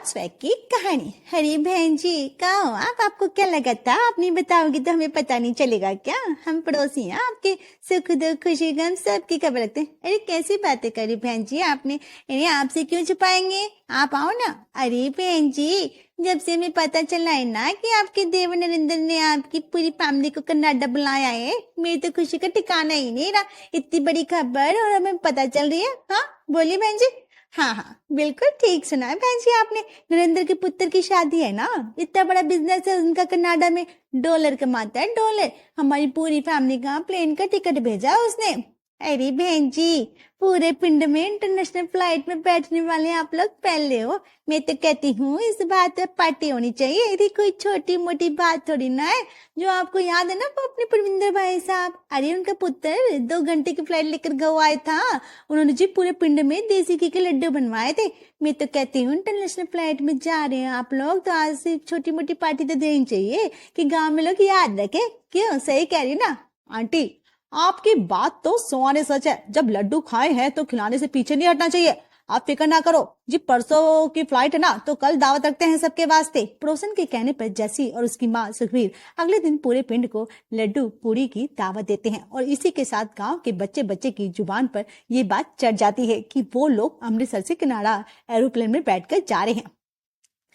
Swag की कहानी। अरे बहन जी कहो आप, आपको क्या लगा था? आप नहीं बताओगी तो हमें पता नहीं चलेगा क्या? हम पड़ोसी हैं आपके, सुख दुख खुशी गम सबकी खबर रखते हैं। अरे कैसी बातें करी बहन जी आपने, इन्हें आपसे क्यों छुपाएंगे? आप आओ ना। अरे बहन जी, जब से हमें पता चला है ना कि आपके देवर नरेंद्र ने आपकी पूरी फैमिली को कनाडा बुलाया है, मेरी तो खुशी का ठिकाना ही नहीं रहा। इतनी बड़ी खबर और हमें पता चल रही है। हाँ बोलिए बहन जी। हाँ हाँ बिल्कुल ठीक सुना है बहन जी आपने। नरेंद्र के पुत्र की शादी है ना, इतना बड़ा बिजनेस है उनका कनाडा में, डॉलर कमाता है डॉलर। हमारी पूरी फैमिली का प्लेन का टिकट भेजा उसने। अरे बहन जी, पूरे पिंड में इंटरनेशनल फ्लाइट में बैठने वाले आप लोग पहले हो। मैं तो कहती हूँ इस बात पर पार्टी होनी चाहिए। यदि कोई छोटी मोटी बात थोड़ी ना है। जो आपको याद है ना वो अपने परविंदर भाई साहब, अरे उनका पुत्र 2 घंटे की फ्लाइट लेकर गोवा आया था। उन्होंने जी पूरे पिंड में देसी घी के लड्डू बनवाए थे। मैं तो कहती हूँ इंटरनेशनल फ्लाइट में जा रहे हैं आप लोग तो आज से छोटी मोटी पार्टी तो देनी चाहिए कि गांव में लोग याद रखे। क्यों, सही कह रही ना आंटी, आपकी बात तो सोने सच है। जब लड्डू खाए हैं तो खिलाने से पीछे नहीं हटना चाहिए। आप फिक्र ना करो जी, परसों की फ्लाइट है ना तो कल दावत रखते हैं सबके वास्ते। पड़ोसन के कहने पर जैसी और उसकी माँ सुखबीर अगले दिन पूरे पिंड को लड्डू पूरी की दावत देते हैं और इसी के साथ गांव के बच्चे बच्चे की जुबान पर ये बात चढ़ जाती है कि वो लोग अमृतसर से कनाडा एरोप्लेन में बैठकर जा रहे हैं।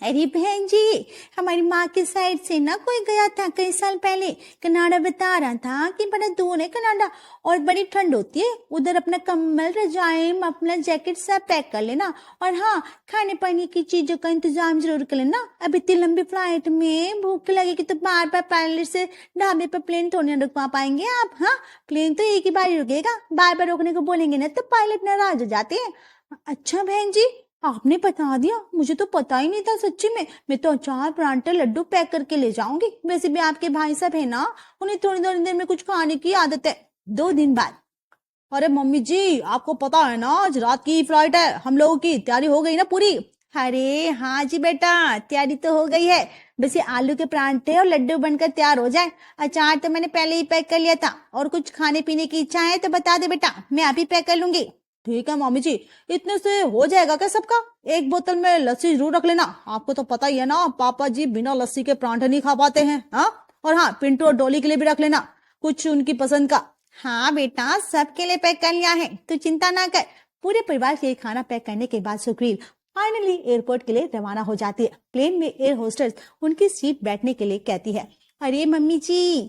अरे बहन जी, हमारी माँ की साइड से ना कोई गया था कई साल पहले कनाडा, बता रहा था कि बड़ा दूर है कनाडा और बड़ी ठंड होती है उधर। अपना कम्बल रजाई अपना जैकेट सब पैक कर लेना और हाँ, खाने पानी की चीजों का इंतजाम जरूर कर लेना। अब इतनी लंबी फ्लाइट में भूख लगेगी तो बार बार पायलट से ढाबे पर प्लेन थोड़ी ना रुकवा पाएंगे आप। हाँ, प्लेन तो एक ही बार ही रुकेगा, बार बार रोकने को बोलेंगे ना तो पायलट नाराज हो जाते हैं। अच्छा बहन जी, आपने बता दिया, मुझे तो पता ही नहीं था सच्ची में। मैं तो अचार परांठे लड्डू पैक करके ले जाऊंगी। वैसे भी आपके भाई साहब है ना, उन्हें थोड़ी थोड़ी देर में कुछ खाने की आदत है। 2 दिन बाद। अरे मम्मी जी, आपको पता है ना आज रात की फ्लाइट है। हम लोगों की तैयारी हो गई ना पूरी? अरे हाँ जी बेटा, तैयारी तो हो गई है। बस ये आलू के परांठे और लड्डू बनकर तैयार हो जाए। अचार तो मैंने पहले ही पैक कर लिया था और कुछ खाने पीने की इच्छा है तो बता दे बेटा, मैं अभी पैक कर लूंगी। ठीक है मम्मी जी, इतने से हो जाएगा क्या सबका? एक बोतल में लस्सी जरूर रख लेना। आपको तो पता ही है ना पापा जी बिना लस्सी के परांठे नहीं खा पाते हैं। हाँ, और हाँ, पिंटू और डोली के लिए भी रख लेना कुछ उनकी पसंद का। हाँ बेटा, सबके लिए पैक कर लिया है, तू चिंता ना कर। पूरे परिवार के खाना पैक करने के बाद सुखबीर फाइनली एयरपोर्ट के लिए रवाना हो जाती है। प्लेन में एयर होस्टेस उनकी सीट बैठने के लिए कहती है। अरे मम्मी जी,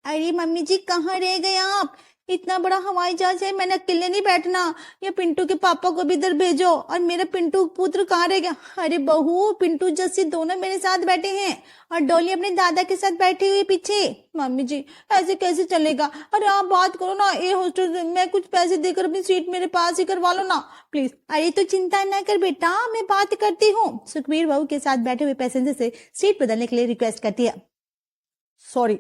अरे मम्मी जी कहाँ रह गए आप? इतना बड़ा हवाई जहाज है, मैंने अकेले नहीं बैठना। ये पिंटू के पापा को भी इधर भेजो। और मेरा पिंटू पुत्र कहाँ रह गया? अरे बहू, पिंटू जस्सी दोनों मेरे साथ बैठे हैं और डॉली अपने दादा के साथ बैठी हुई पीछे। मम्मी जी ऐसे कैसे चलेगा? अरे आप बात करो ना एयर होस्टेस, मैं कुछ पैसे देकर अपनी सीट मेरे पास ही करवा लो ना प्लीज। अरे तो चिंता ना कर बेटा, मैं बात करती हूँ। सुखबीर बहू के साथ बैठे हुए पैसेंजर से सीट बदलने के लिए रिक्वेस्ट करती है। सॉरी,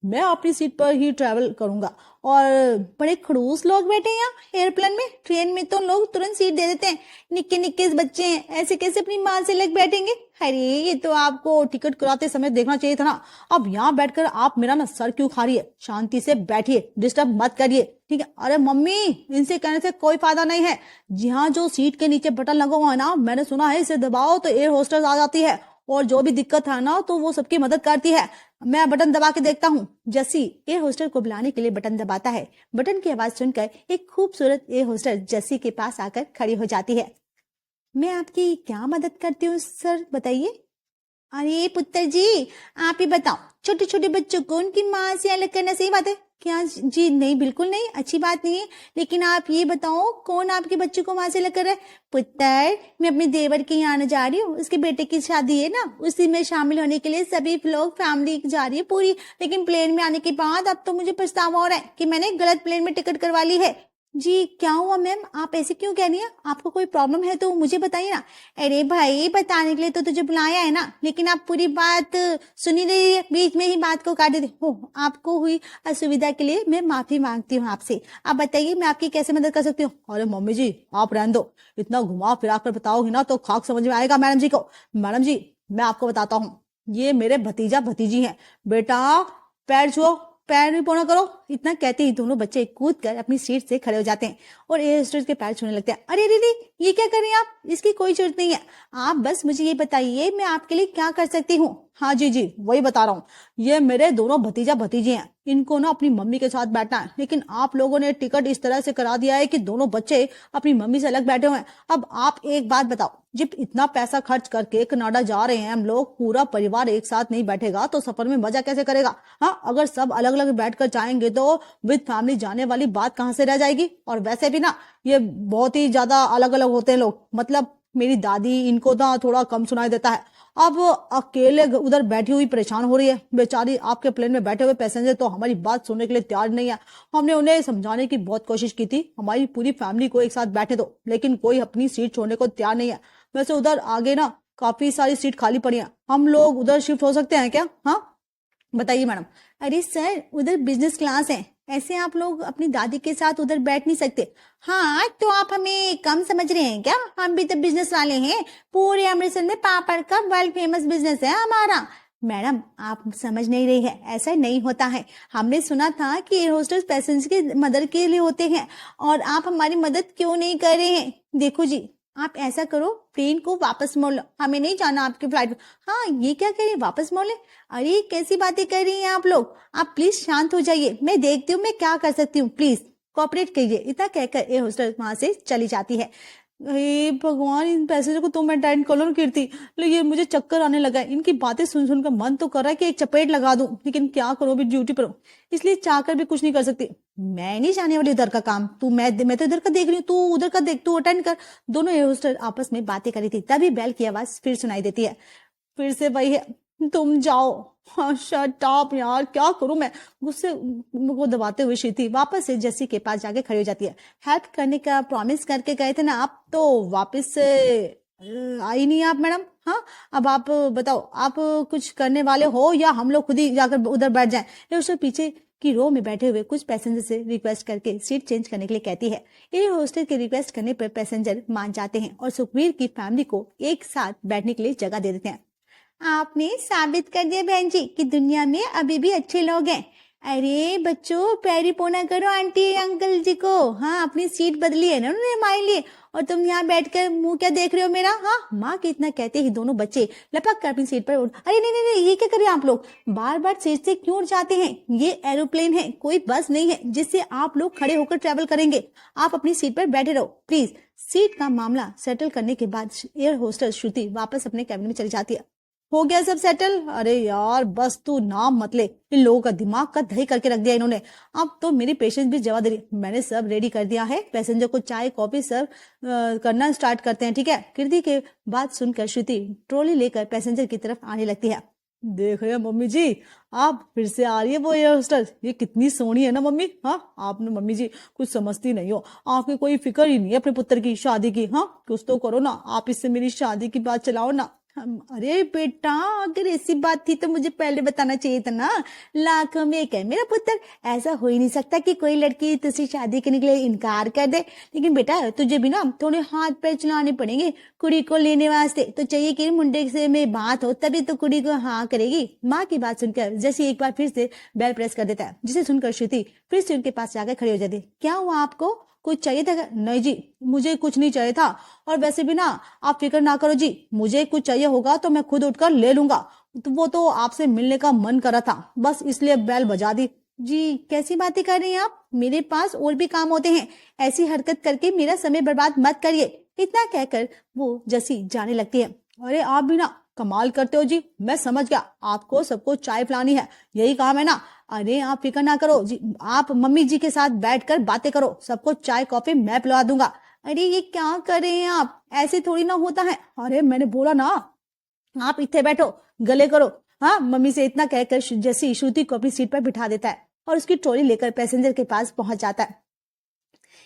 मैं अपनी सीट पर ही ट्रैवल करूंगा। और बड़े खड़ूस लोग बैठे हैं यहाँ एयरप्लेन में। ट्रेन में तो लोग तुरंत सीट दे देते हैं। निक्के निक्के बच्चे हैं, ऐसे कैसे अपनी माँ से लग बैठेंगे? अरे ये तो आपको टिकट कराते समय देखना चाहिए था ना। अब यहाँ बैठकर आप मेरा ना सर क्यों खा रही है? शांति से बैठिए, डिस्टर्ब मत करिए, ठीक है? अरे मम्मी, इनसे कहने से कोई फायदा नहीं है। जहाँ जो सीट के नीचे बटन लगा हुआ है ना, मैंने सुना है इसे दबाओ तो एयर होस्टेस आ जाती है और जो भी दिक्कत है ना तो वो सबकी मदद करती है। मैं बटन दबा के देखता हूँ। जस्सी एयर होस्टर को बुलाने के लिए बटन दबाता है। बटन की आवाज सुनकर एक खूबसूरत एयर होस्टर जस्सी के पास आकर खड़ी हो जाती है। मैं आपकी क्या मदद करती हूँ सर, बताइए। अरे पुत्र जी, आप ही बताओ, छोटे छोटे बच्चों को उनकी माँ से अलग करना सही बात है क्या? जी नहीं, बिल्कुल नहीं, अच्छी बात नहीं है। लेकिन आप ये बताओ, कौन आपके बच्चों को माँ से अलग कर रहा है? पुत्र, मैं अपने देवर के यहाँ आने जा रही हूँ, उसके बेटे की शादी है ना, उसी में शामिल होने के लिए सभी लोग फैमिली जा रही है पूरी। लेकिन प्लेन में आने के बाद अब तो मुझे पछतावा हो रहा है कि मैंने गलत प्लेन में टिकट करवा ली है। जी क्या हुआ मैम, आप ऐसे क्यों कह रही हैं? आपको कोई प्रॉब्लम है तो मुझे बताइए ना। अरे भाई, बताने के लिए तो तुझे बुलाया है ना, लेकिन आप पूरी बात सुनी रही है, बीच में ही बात को काट देते हो। आपको हुई असुविधा के लिए मैं माफी मांगती हूँ आपसे। आप बताइए मैं आपकी कैसे मदद कर सकती हूँ? अरे मम्मी जी, आप रहने दो। इतना घुमा फिरा कर बताओगी ना तो खाक समझ में आएगा मैडम जी को। मैडम जी, मैं आपको बताता हूँ, ये मेरे भतीजा भतीजी हैं। बेटा पैर छुओ, पैर भी पौना करो। इतना कहते ही दोनों बच्चे कूद कर अपनी सीट से खड़े हो जाते हैं और एयर होस्टेस के पैर छूने लगते हैं। अरे दीदी, ये क्या कर रही हैं आप? इसकी कोई जरूरत नहीं है, आप बस मुझे ये बताइए मैं आपके लिए क्या कर सकती हूँ। हाँ जी जी, वही बता रहा हूँ, ये मेरे दोनों भतीजा भतीजी हैं, इनको ना अपनी मम्मी के साथ बैठना है, लेकिन आप लोगों ने टिकट इस तरह से करा दिया है कि दोनों बच्चे अपनी मम्मी से अलग बैठे हुए हैं। अब आप एक बात बताओ, जब इतना पैसा खर्च करके कनाडा जा रहे हैं हम लोग, पूरा परिवार एक साथ नहीं बैठेगा तो सफर में मजा कैसे करेगा? हाँ, अगर सब अलग अलग बैठकर जाएंगे तो विद फैमिली जाने वाली बात कहाँ से रह जाएगी? और वैसे भी ना ये बहुत ही ज्यादा अलग अलग होते हैं लोग, मतलब मेरी दादी, इनको ना थोड़ा कम सुनाई देता है। अब अकेले उधर बैठी हुई परेशान हो रही है बेचारी। आपके प्लेन में बैठे हुए पैसेंजर तो हमारी बात सुनने के लिए तैयार नहीं है। हमने उन्हें समझाने की बहुत कोशिश की थी, हमारी पूरी फैमिली को एक साथ बैठने दो, लेकिन कोई अपनी सीट छोड़ने को तैयार नहीं है। वैसे उधर आगे ना काफी सारी सीट खाली पड़ी हैं, हम लोग उधर शिफ्ट हो सकते हैं क्या? हाँ बताइए मैडम। अरे सर, उधर बिजनेस क्लास है, ऐसे आप लोग अपनी दादी के साथ उधर बैठ नहीं सकते। हाँ, तो आप हमें कम समझ रहे हैं क्या? हम भी तो बिजनेस वाले हैं, पूरे अमृतसर में पापड़ का वर्ल्ड फेमस बिजनेस है हमारा। मैडम, आप समझ नहीं रही है, ऐसा नहीं होता है। हमने सुना था कि एयर होस्टेस पैसेंजर की मदद के लिए होते हैं, और आप हमारी मदद क्यों नहीं कर रहे हैं? देखो जी, आप ऐसा करो, प्लेन को वापस मोड़ लो, हमें नहीं जाना आपकी फ्लाइट में। हाँ, ये क्या कह रही है, वापस मोड़ ले? अरे कैसी बातें कर रही हैं आप लोग, आप प्लीज शांत हो जाइए, मैं देखती हूँ मैं क्या कर सकती हूँ, प्लीज कोऑपरेट कीजिए। इतना कहकर एयर होस्टेस वहां से चली जाती है। हे भगवान, इन पैसेंजर को तुम अटेंड कर लो ना कीर्ति, लेकिन ये मुझे चक्कर आने लगा है। इनकी बातें सुन सुनकर मन तो कर रहा है कि एक चपेट लगा दूं, लेकिन क्या करूं, अभी ड्यूटी पर हूं, इसलिए चाहकर भी कुछ नहीं कर सकती। मैं नहीं जाने वाली उधर का काम, तू मैं तो इधर का देख रही हूँ, तू उधर का देख, तू अटेंड कर। दोनों एयर होस्टेस आपस में बातें कर रही थी, तभी बेल की आवाज फिर सुनाई देती है। फिर से वही है, तुम जाओ। हाँ शट अप यार, क्या करूं मैं? गुस्से को दबाते हुए शीती वापस से जैसी के पास जाके खड़ी हो जाती है। हेल्प करने का प्रॉमिस करके गए थे ना आप, तो वापस से आई नहीं आप मैडम। हाँ, अब आप बताओ, आप कुछ करने वाले हो या हम लोग खुद ही जाकर उधर बैठ जाएं? ये उसके पीछे की रो में बैठे हुए कुछ पैसेंजर से रिक्वेस्ट करके सीट चेंज करने के लिए कहती है। एयर होस्टेस के रिक्वेस्ट करने पर पैसेंजर मान जाते हैं और सुखबीर की फैमिली को एक साथ बैठने के लिए जगह दे देते हैं। आपने साबित कर दिया बहन जी कि दुनिया में अभी भी अच्छे लोग हैं। अरे बच्चों, पैरी पोना करो आंटी अंकल जी को। हाँ, अपनी सीट बदली है ना उन्होंने हमारे लिए, और तुम यहाँ बैठकर मुंह क्या देख रहे हो मेरा? हाँ, माँ के इतना कहते ही दोनों बच्चे लपक कर अपनी सीट पर उठ। अरे नहीं नहीं नहीं, ये क्या कर रहे हैं आप लोग? बार बार सीट से क्यों उठ जाते हैं? ये एरोप्लेन है, कोई बस नहीं है जिससे आप लोग खड़े होकर ट्रेवल करेंगे। आप अपनी सीट पर बैठे रहो प्लीज। सीट का मामला सेटल करने के बाद एयर होस्टेस श्रुति वापस अपने कैबिन में चली जाती है। हो गया सब सेटल? अरे यार बस तू नाम मत ले, इन लोगों का दिमाग का दही करके रख दिया इन्होंने। अब तो मेरी पेशेंस भी जवा दे रही। मैंने सब रेडी कर दिया है, पैसेंजर को चाय कॉफी सर्व करना स्टार्ट करते हैं, ठीक है? कीर्ति के बात सुनकर श्रुति ट्रॉली लेकर पैसेंजर की तरफ आने लगती है। देख रहे हैं मम्मी जी, आप फिर से आ रही है वो एयर होस्टेस, ये कितनी सोहनी है ना मम्मी। हाँ, आपने मम्मी जी कुछ समझती नहीं हो, आपकी कोई फिक्र ही नहीं है अपने पुत्र की शादी की। हाँ, कुछ तो करो ना, आप इससे मेरी शादी की बात चलाओ ना। अरे बेटा, अगर ऐसी बात थी तो मुझे पहले बताना चाहिए था ना। लाखों में एक है मेरा पुत्र, ऐसा हो ही नहीं सकता कि कोई लड़की तुझसे शादी करने के लिए इनकार कर दे। लेकिन बेटा, तुझे भी ना थोड़े हाथ पैर चलाने पड़ेंगे कुड़ी को लेने वास्ते। तो चाहिए कि मुंडे से में बात हो, तभी तो कुड़ी को हाँ करेगी। माँ की बात सुनकर जैसे एक बार फिर से बेल प्रेस कर देता है, जिसे सुनकर श्रुति फिर से उनके पास जाकर खड़ी हो जाती है। क्या हुआ आपको, कुछ चाहिए था? नहीं जी, मुझे कुछ नहीं चाहिए था, और वैसे भी ना आप फिक्र ना करो जी, मुझे कुछ चाहिए होगा तो मैं खुद उठकर ले लूंगा। तो वो तो आपसे मिलने का मन कर रहा था, बस इसलिए बेल बजा दी। जी कैसी बातें कर रही हैं आप, मेरे पास और भी काम होते हैं, ऐसी हरकत करके मेरा समय बर्बाद मत करिए। इतना कहकर वो जसी जाने लगती है। अरे आप भी ना कमाल करते हो जी, मैं समझ गया, आपको सबको चाय पिलानी है, यही काम है ना? अरे आप फिक्र ना करो जी, आप मम्मी जी के साथ बैठकर बातें करो, सबको चाय कॉफी मैं पिला दूंगा। अरे ये क्या कर रहे हैं आप, ऐसे थोड़ी ना होता है। अरे मैंने बोला ना, आप इतने बैठो, गले करो। हाँ, मम्मी से इतना कहकर जैसी श्रुति को अपनी सीट पर बिठा देता है और उसकी ट्रॉली लेकर पैसेंजर के पास पहुंच जाता है।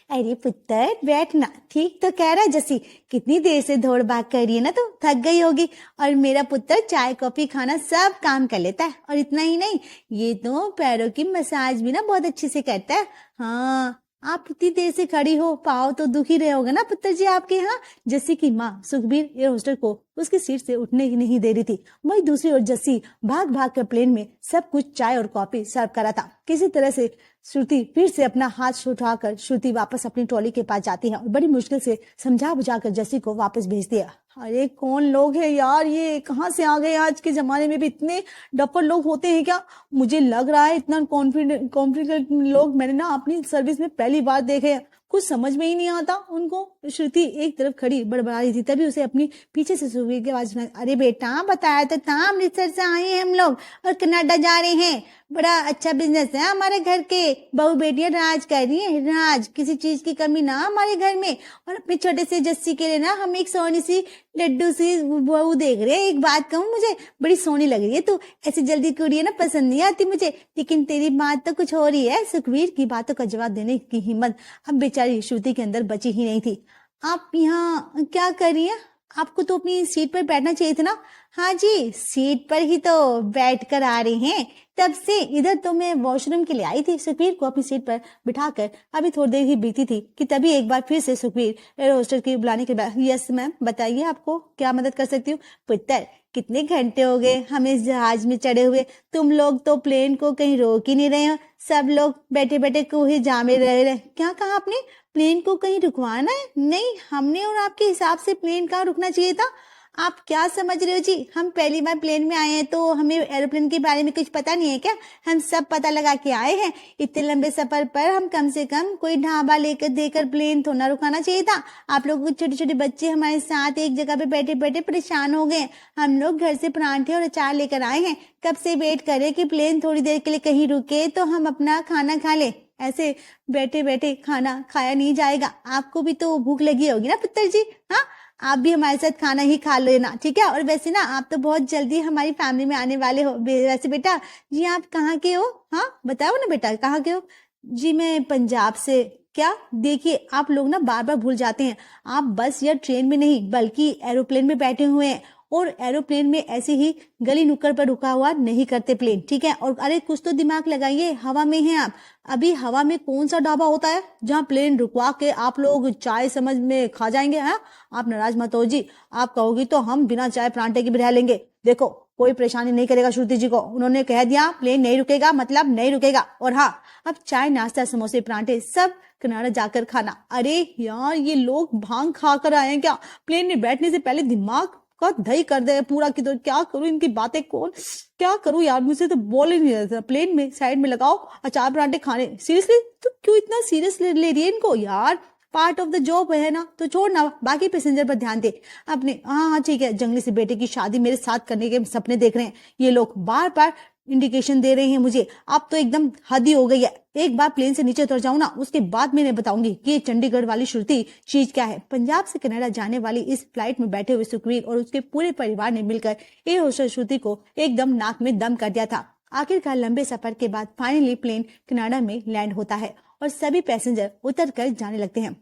अरे पुत्र बैठना, ठीक तो कह रहा है जसी, कितनी देर से दौड़ भाग कर रही है ना, तो थक गई होगी। और मेरा पुत्र चाय कॉफी खाना सब काम कर लेता है, और इतना ही नहीं, ये तो पैरों की मसाज भी ना बहुत अच्छे से करता है। हाँ, आप इतनी देर से खड़ी हो, पाओ तो दुखी रहे होगा ना पुत्र जी आपके। हाँ, जसी की माँ सुखबीर एयर होस्टेस को उसकी सीट से उठने ही नहीं दे रही थी। वही दूसरी ओर जस्सी भाग भाग कर प्लेन में सब कुछ चाय और कॉफी सर्व करा था। किसी तरह से श्रुति फिर से अपना हाथ उठाकर श्रुति वापस अपनी ट्रॉली के पास जाती है और बड़ी मुश्किल से समझा बुझाकर जस्सी को वापस भेज दिया। अरे कौन लोग हैं यार, ये कहाँ से आ गए? आज के जमाने में भी इतने डफर लोग होते हैं क्या? मुझे लग रहा है इतना कॉन्फिडेंट लोग मैंने ना अपनी सर्विस में पहली बार देखे हैं। कुछ समझ में ही नहीं आता उनको। श्रुति एक तरफ खड़ी बड़बड़ा रही थी, तभी उसे अपनी पीछे से सुखवीर की आवाज सुनाई। अरे बेटा बताया तो था, अमृतसर से आए हैं हम लोग और कनाडा जा रहे हैं। बड़ा अच्छा बिजनेस है हमारे घर के, बहू बेटियां राज कर रही है, राज, किसी चीज की कमी ना हमारे घर में। और अपने छोटे से जस्सी के लिए ना हम एक सोनी सी लड्डू सी बहू देख रहे हैं। एक बात कहूँ, मुझे बड़ी सोनी लग रही है तू, ऐसी जल्दी कुड़ी है ना पसंद नहीं आती मुझे, लेकिन तेरी बात तो कुछ हो रही है। सुखवीर की बातों का जवाब देने की हिम्मत अब बेचारी श्रुति के अंदर बची ही नहीं थी। आप यहाँ क्या कर रही हैं? आपको तो अपनी सीट पर बैठना चाहिए था ना। हाँ जी, सीट पर ही तो बैठ कर आ रहे हैं, तब से इधर तो मैं वॉशरूम के लिए आई थी। सुखवीर को अपनी सीट पर बिठाकर अभी थोड़ी देर ही बीती थी कि तभी एक बार फिर से सुखवीर एयर होस्टर की बुलाने के बाद, यस मैम बताइए आपको क्या मदद कर सकती हूँ। पुत्र, कितने घंटे हो गए हमें इस जहाज में चढ़े हुए, तुम लोग तो प्लेन को कहीं रोक ही नहीं रहे हो, सब लोग बैठे बैठे को ही जामे रह रहे। क्या कहा आपने? प्लेन को कहीं रुकवाना है? नहीं, हमने और आपके हिसाब से प्लेन कहाँ रुकना चाहिए था? आप क्या समझ रहे हो जी? हम पहली बार प्लेन में आए हैं तो हमें एरोप्लेन के बारे में कुछ पता नहीं है क्या? हम सब पता लगा के आए हैं। इतने लंबे सफर पर हम कम से कम कोई ढाबा लेकर देकर प्लेन थोड़ा रुकाना चाहिए था। आप लोग छोटे छोटे बच्चे हमारे साथ एक जगह पे बैठे बैठे परेशान हो गए। हम लोग घर से परांठे और अचार लेकर आए हैं, कब से वेट करें कि प्लेन थोड़ी देर के लिए कहीं रुके तो हम अपना खाना खा ले। ऐसे बैठे बैठे खाना खाया नहीं जाएगा। आपको भी तो भूख लगी होगी ना पुत्र जी? हाँ, आप भी हमारे साथ खाना ही खा लेना, ठीक है? और वैसे ना आप तो बहुत जल्दी हमारी फैमिली में आने वाले हो। वैसे बेटा जी आप कहाँ के हो? हाँ बताओ ना बेटा, कहाँ के हो? जी मैं पंजाब से। क्या? देखिए आप लोग ना बार बार भूल जाते हैं, आप बस या ट्रेन में नहीं बल्कि एरोप्लेन में बैठे हुए हैं, और एरोप्लेन में ऐसे ही गली नुक्कड़ पर रुका हुआ नहीं करते प्लेन, ठीक है? और अरे कुछ तो दिमाग लगाइए, हवा में हैं आप। अभी हवा में कौन सा ढाबा होता है जहाँ प्लेन रुकवा के आप लोग चाय समझ में खा जाएंगे? हैं? आप नाराज मत हो जी, आप कहोगी तो हम बिना चाय परांठे के भी रह लेंगे। देखो कोई परेशानी नहीं करेगा श्रुति जी को, उन्होंने कह दिया प्लेन नहीं रुकेगा मतलब नहीं रुकेगा। और हाँ, अब चाय नाश्ता समोसे परांठे सब कनाडा जाकर खाना। अरे यार ये लोग भांग खा कर आए हैं क्या? प्लेन में बैठने से पहले दिमाग का दही कर दे पूरा की। तो क्या करूं, इनकी बातें कौन क्या करूं यार, मुझे तो बोल ही नहीं रहता। प्लेन में साइड में लगाओ अचार परांठे खाने। सीरियसली तो क्यों इतना सीरियस ले रही है इनको यार? पार्ट ऑफ द जॉब है ना, तो छोड़ना, बाकी पैसेंजर पर ध्यान दे अपने। हाँ ठीक है, जंगली से बेटे की शादी मेरे साथ करने के सपने देख रहे हैं ये लोग, बार बार इंडिकेशन दे रहे हैं मुझे। अब तो एकदम हद ही हो गई है। एक बार प्लेन से नीचे उतर जाऊं ना, उसके बाद मैं बताऊंगी कि ये चंडीगढ़ वाली श्रुति चीज क्या है। पंजाब से कनाडा जाने वाली इस फ्लाइट में बैठे हुए सुखवीर और उसके पूरे परिवार ने मिलकर एयर होस्टेस श्रुति को एकदम नाक में दम कर दिया था। आखिरकार लंबे सफर के बाद फाइनली प्लेन कनाडा में लैंड होता है और सभी पैसेंजर उतर कर जाने लगते हैं।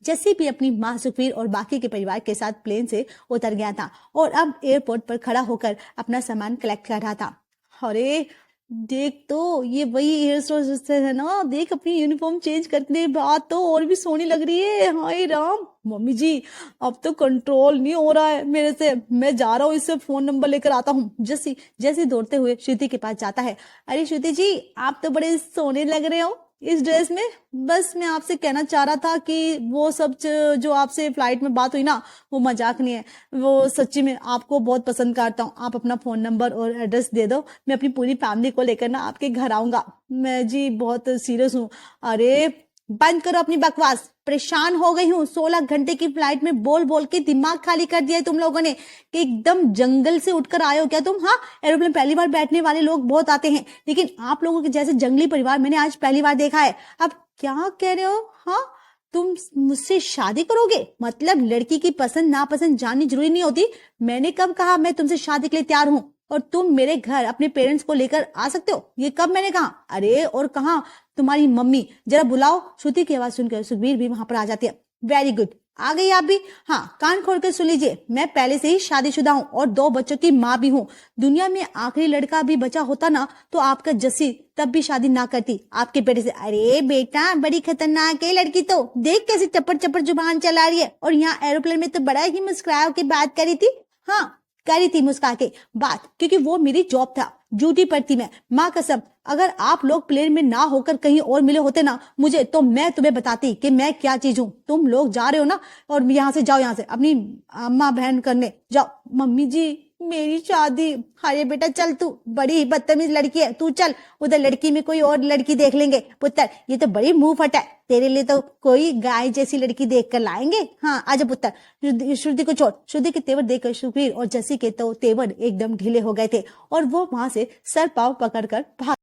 जस्सी भी अपनी माँ सुखवीर और बाकी के परिवार के साथ प्लेन से उतर गया था और अब एयरपोर्ट पर खड़ा होकर अपना सामान कलेक्ट कर रहा था। अरे देख तो ये वही एयर होस्टेस है ना, देख अपनी यूनिफॉर्म चेंज करने के बाद तो और भी सोनी लग रही है। हाय राम, मम्मी जी अब तो कंट्रोल नहीं हो रहा है मेरे से, मैं जा रहा हूँ, इससे फोन नंबर लेकर आता हूँ। जैसे जैसे दौड़ते हुए श्रुति के पास जाता है। अरे श्रुति जी आप तो बड़े सोने लग रहे हो इस ड्रेस में। बस मैं आपसे कहना चाह रहा था कि वो सब जो आपसे फ्लाइट में बात हुई ना, वो मजाक नहीं है, वो सच्ची में आपको बहुत पसंद करता हूँ। आप अपना फोन नंबर और एड्रेस दे दो, मैं अपनी पूरी फैमिली को लेकर ना आपके घर आऊंगा। मैं जी बहुत सीरियस हूँ। अरे बंद करो अपनी बकवास, परेशान हो गई हूँ। 16 घंटे की फ्लाइट में बोल बोल के दिमाग खाली कर दिया है तुम लोगों ने कि एकदम जंगल से उठकर आए हो क्या तुम? हाँ, एरोप्लेन पहली बार बैठने वाले लोग बहुत आते हैं, लेकिन आप लोगों के जैसे जंगली परिवार मैंने आज पहली बार देखा है। अब क्या कह रहे हो? हाँ, तुम मुझसे शादी करोगे? मतलब लड़की की पसंद नापसंद जाननी जरूरी नहीं होती। मैंने कब कहा मैं तुमसे शादी के लिए तैयार हूँ और तुम मेरे घर अपने पेरेंट्स को लेकर आ सकते हो? ये कब मैंने कहा? अरे और कहा तुम्हारी मम्मी, जरा बुलाओ। श्रुति की आवाज सुनकर सुखवीर भी वहां पर आ जाती है। वेरी गुड, आ गई आप भी? हाँ, कान खोलकर सुन लीजिए, मैं पहले से ही शादीशुदा हूँ और 2 बच्चों की माँ भी हूँ। दुनिया में आखिरी लड़का भी बचा होता ना तो आपका जस्सी तब भी शादी ना करती आपके बेटे से। अरे बेटा बड़ी खतरनाक है लड़की तो, देख कैसे चप्पड़ चप्पड़ जुबान चला रही है, और यहाँ एरोप्लेन में तो बड़ा ही मुस्कुराओ की बात करी थी। हाँ, करी थी मुस्का के बात, क्योंकि वो मेरी जॉब था, ड्यूटी पर थी मैं। माँ कसम, अगर आप लोग प्लेन में ना होकर कहीं और मिले होते ना मुझे, तो मैं तुम्हें बताती कि मैं क्या चीज हूँ। तुम लोग जा रहे हो ना, और यहाँ से जाओ, यहाँ से अपनी अम्मा बहन करने जाओ। मम्मी जी मेरी शादी। अरे बेटा चल, तू बड़ी ही बदतमीज लड़की है, तू चल, उधर लड़की में कोई और लड़की देख लेंगे। पुत्र ये तो बड़ी मुंह फट है, तेरे लिए तो कोई गाय जैसी लड़की देख कर लाएंगे। हाँ आजा पुत्र। श्रुति को छोड़। श्रुति के तेवर देखकर सुखवीर और जसी के तो तेवर एकदम ढीले हो गए थे और वो वहां से सर पांव पकड़कर भाग।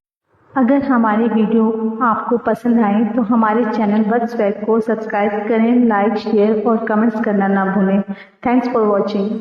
अगर हमारी वीडियो आपको पसंद आए तो हमारे चैनल बज स्वैग को सब्सक्राइब करें, लाइक, शेयर और कमेंट्स करना ना भूलें। Thanks for watching.